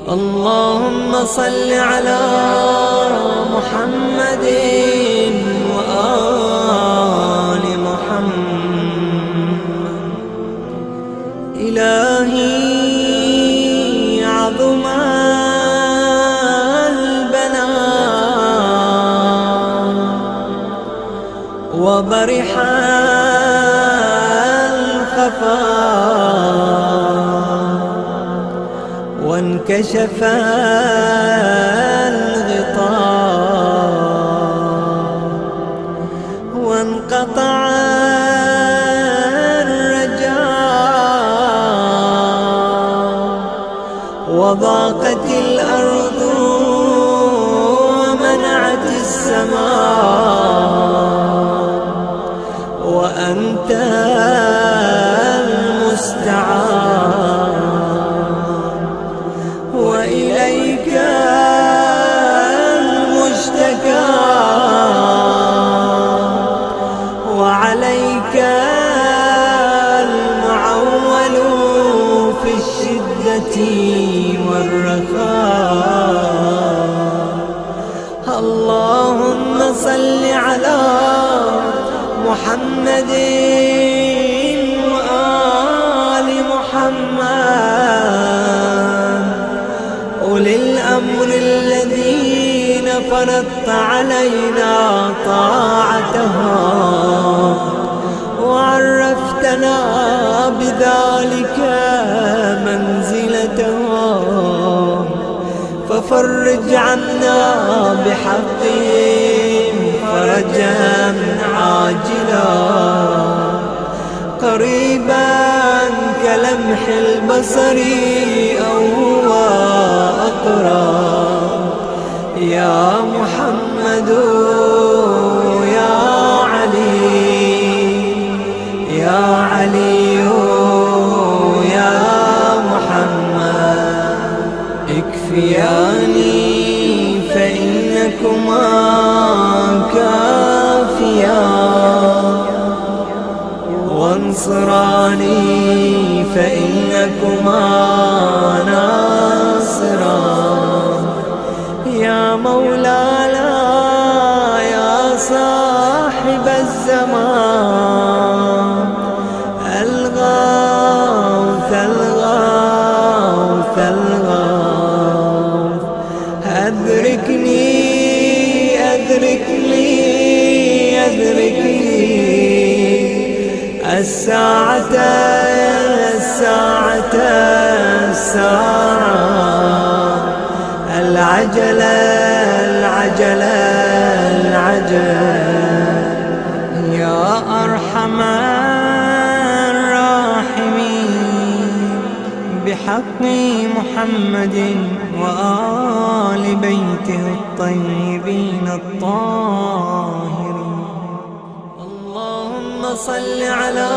اللهم صل على محمد وآل محمد. إلهي عظم البلاء وبرح الخفاء وانكشف الغطاء وانقطع الرجاء وضاقت الأرض ومنعت السماء وأنت المستعان وإليك المشتكى وعليك المعول في الشدة والرخاء. اللهم صل على محمد وآل محمد أولي الأمر الذين فرضت علينا طاعتهم وعرفتنا بذلك منزلتهم، ففرج عنا بحقهم فرجا عاجلا قريبا كلمح البصر أو هو أقرب. يا محمد يا علي يا علي يا محمد اكفياني فإنكما كافيان وانصراني فإنكما ناصران. يا مولانا يا صاحب الزمان الغوث الغوث الغوث أدركني أدركني أدركني الساعة الساعة الساعة العجلة العجلة العجل. يا أرحم الراحمين بحق محمد وآل بيته الطيبين الطاهرين. اللهم صل على